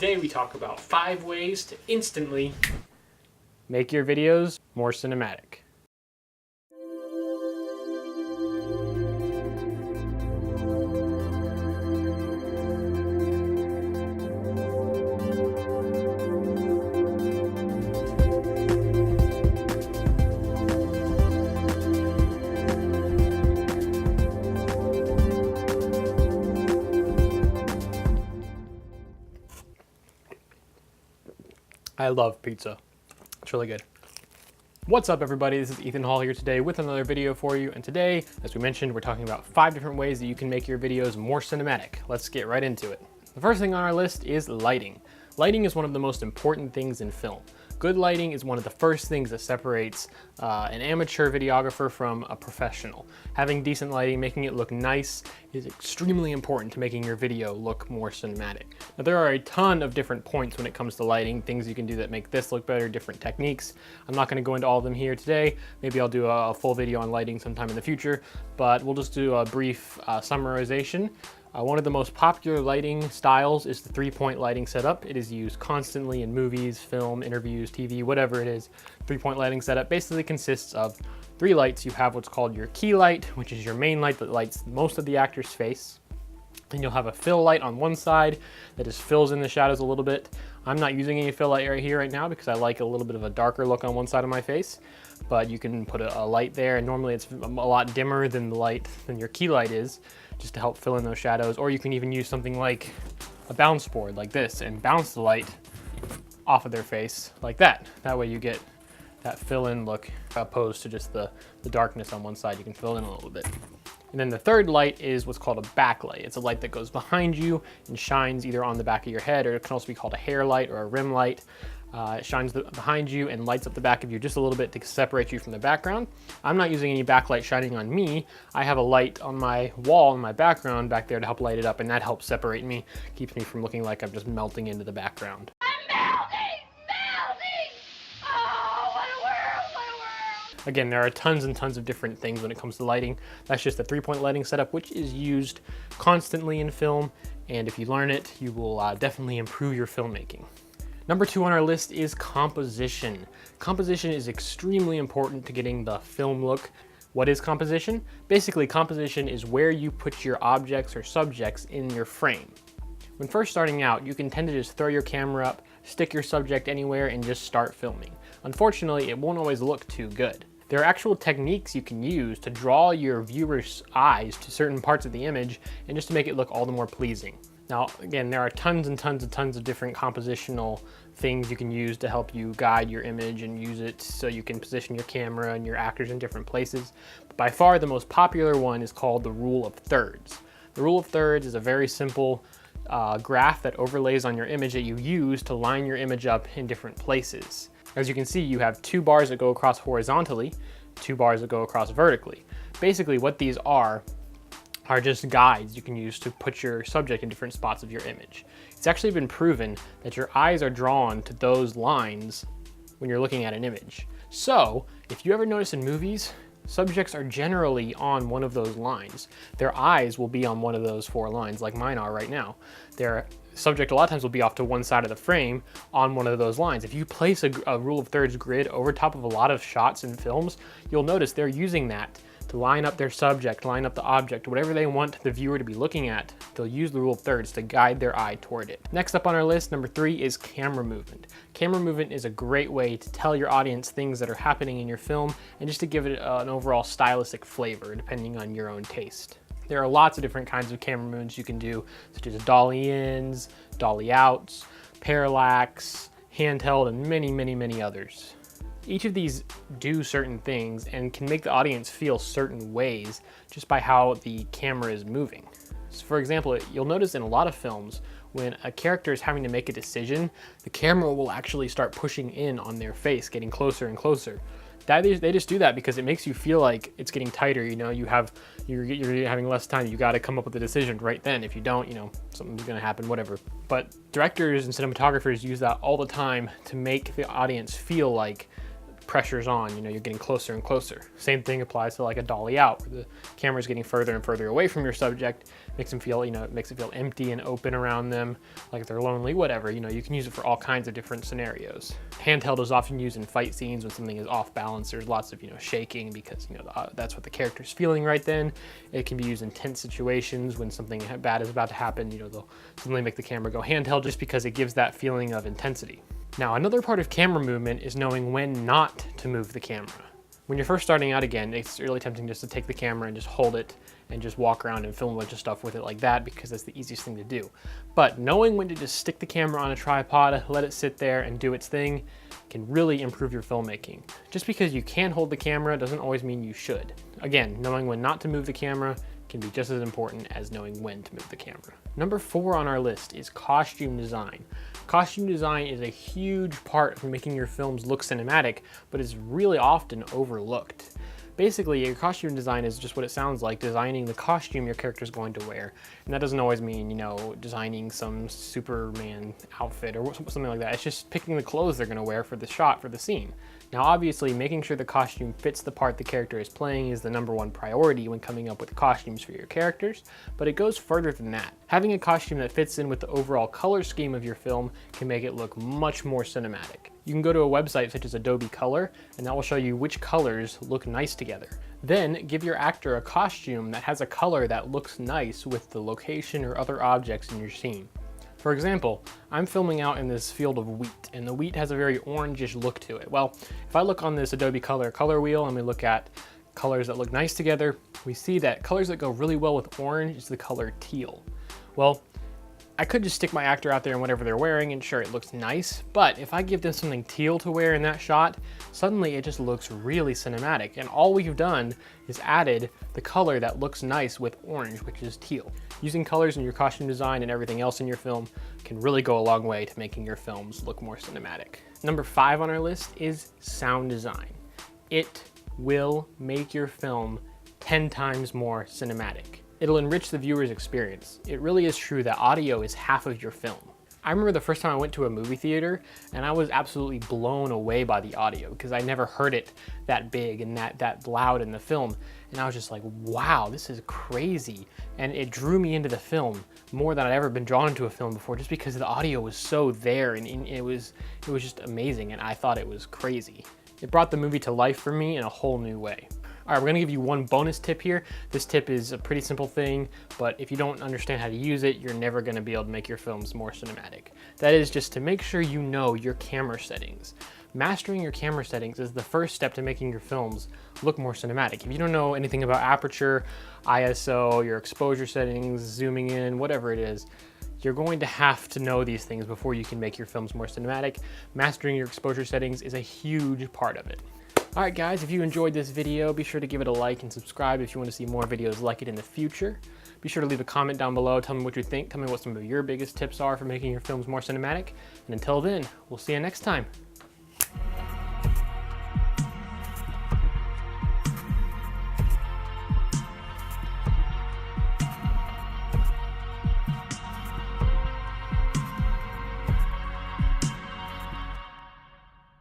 Today we talk about 5 ways to instantly make your videos more cinematic. I love pizza. It's really good. What's up, everybody? This is Ethan Hall here today with another video for you. And today, as we mentioned, we're talking about 5 different ways that you can make your videos more cinematic. Let's get right into it. The first thing on our list is lighting. Lighting is one of the most important things in film. Good lighting is one of the first things that separates an amateur videographer from a professional. Having decent lighting, making it look nice, is extremely important to making your video look more cinematic. Now, there are a ton of different points when it comes to lighting, things you can do that make this look better, different techniques. I'm not going to go into all of them here today. Maybe I'll do a full video on lighting sometime in the future, but we'll just do a brief summarization. One of the most popular lighting styles is the 3-point lighting setup. It is used constantly in movies, film, interviews, TV, whatever it is. 3-point lighting setup basically consists of 3 lights. You have what's called your key light, which is your main light that lights most of the actor's face. Then you'll have a fill light on one side that just fills in the shadows a little bit. I'm not using any fill light right here right now because I like a little bit of a darker look on one side of my face, but you can put a light there, and normally it's a lot dimmer than the light than your key light is, just to help fill in those shadows. Or you can even use something like a bounce board like this and bounce the light off of their face like that. That way you get that fill-in look opposed to just the darkness on one side. You can fill in a little bit. And then the third light is what's called a backlight. It's a light that goes behind you and shines either on the back of your head, or it can also be called a hair light or a rim light. It shines behind you and lights up the back of you just a little bit to separate you from the background. I'm not using any backlight shining on me. I have a light on my wall in my background back there to help light it up, and that helps separate me, keeps me from looking like I'm just melting into the background. Again, there are tons and tons of different things when it comes to lighting. That's just the 3-point lighting setup, which is used constantly in film. And if you learn it, you will definitely improve your filmmaking. Number 2 on our list is composition. Composition is extremely important to getting the film look. What is composition? Basically, composition is where you put your objects or subjects in your frame. When first starting out, you can tend to just throw your camera up, stick your subject anywhere, and just start filming. Unfortunately, it won't always look too good. There are actual techniques you can use to draw your viewer's eyes to certain parts of the image and just to make it look all the more pleasing. Now, again, there are tons and tons of different compositional things you can use to help you guide your image and use it so you can position your camera and your actors in different places. But by far, the most popular one is called the rule of thirds. The rule of thirds is a very simple graph that overlays on your image that you use to line your image up in different places. As you can see, you have 2 bars that go across horizontally, 2 bars that go across vertically. Basically, what these are just guides you can use to put your subject in different spots of your image. It's actually been proven that your eyes are drawn to those lines when you're looking at an image. So, if you ever notice in movies, subjects are generally on one of those lines. Their eyes will be on one of those 4 lines, like mine are right now. Their subject a lot of times will be off to one side of the frame on one of those lines. If you place a rule of thirds grid over top of a lot of shots in films, you'll notice they're using that to line up their subject, line up the object, whatever they want the viewer to be looking at. They'll use the rule of thirds to guide their eye toward it. Next up on our list, number 3 is camera movement. Camera movement is a great way to tell your audience things that are happening in your film and just to give it an overall stylistic flavor depending on your own taste. There are lots of different kinds of camera movements you can do, such as dolly ins, dolly outs, parallax, handheld, and many others. Each of these do certain things and can make the audience feel certain ways just by how the camera is moving. So for example, you'll notice in a lot of films, when a character is having to make a decision, the camera will actually start pushing in on their face, getting closer and closer. They just do that because it makes you feel like it's getting tighter. You know, you're having less time. You got to come up with a decision right then. If you don't, you know, something's going to happen, whatever. But directors and cinematographers use that all the time to make the audience feel like pressure's on, you know, you're getting closer and closer. Same thing applies to like a dolly out, where the camera's getting further and further away from your subject, makes them feel, you know, it makes it feel empty and open around them, like they're lonely, whatever. You know, you can use it for all kinds of different scenarios. Handheld is often used in fight scenes when something is off balance. There's lots of, you know, shaking because, you know, that's what the character's feeling right then. It can be used in tense situations when something bad is about to happen. You know, they'll suddenly make the camera go handheld just because it gives that feeling of intensity. Now, another part of camera movement is knowing when not to move the camera. When you're first starting out, again, it's really tempting just to take the camera and just hold it and just walk around and film a bunch of stuff with it like that, because that's the easiest thing to do. But knowing when to just stick the camera on a tripod, let it sit there and do its thing, can really improve your filmmaking. Just because you can hold the camera doesn't always mean you should. Again, knowing when not to move the camera can be just as important as knowing when to move the camera. Number 4 on our list is costume design. Costume design is a huge part of making your films look cinematic, but is really often overlooked. Basically, your costume design is just what it sounds like, designing the costume your character is going to wear. And that doesn't always mean, you know, designing some Superman outfit or something like that. It's just picking the clothes they're going to wear for the shot, for the scene. Now, obviously, making sure the costume fits the part the character is playing is the #1 priority when coming up with costumes for your characters, but it goes further than that. Having a costume that fits in with the overall color scheme of your film can make it look much more cinematic. You can go to a website such as Adobe Color, and that will show you which colors look nice together. Then give your actor a costume that has a color that looks nice with the location or other objects in your scene. For example, I'm filming out in this field of wheat, and the wheat has a very orangish look to it. Well, if I look on this Adobe color wheel and we look at colors that look nice together, we see that colors that go really well with orange is the color teal. Well, I could just stick my actor out there in whatever they're wearing, and sure, it looks nice, but if I give them something teal to wear in that shot, suddenly it just looks really cinematic, and all we've done is added the color that looks nice with orange, which is teal. Using colors in your costume design and everything else in your film can really go a long way to making your films look more cinematic. Number 5 on our list is sound design. It will make your film 10 times more cinematic. It'll enrich the viewer's experience. It really is true that audio is half of your film. I remember the first time I went to a movie theater and I was absolutely blown away by the audio because I never heard it that big and that loud in the film. And I was just like, wow, this is crazy. And it drew me into the film more than I'd ever been drawn into a film before, just because the audio was so there, and it was just amazing, and I thought it was crazy. It brought the movie to life for me in a whole new way. All right, we're gonna give you one bonus tip here. This tip is a pretty simple thing, but if you don't understand how to use it, you're never gonna be able to make your films more cinematic. That is just to make sure you know your camera settings. Mastering your camera settings is the first step to making your films look more cinematic. If you don't know anything about aperture, ISO, your exposure settings, zooming in, whatever it is, you're going to have to know these things before you can make your films more cinematic. Mastering your exposure settings is a huge part of it. All right, guys, if you enjoyed this video, be sure to give it a like and subscribe if you want to see more videos like it in the future. Be sure to leave a comment down below. Tell me what you think. Tell me what some of your biggest tips are for making your films more cinematic. And until then, we'll see you next time.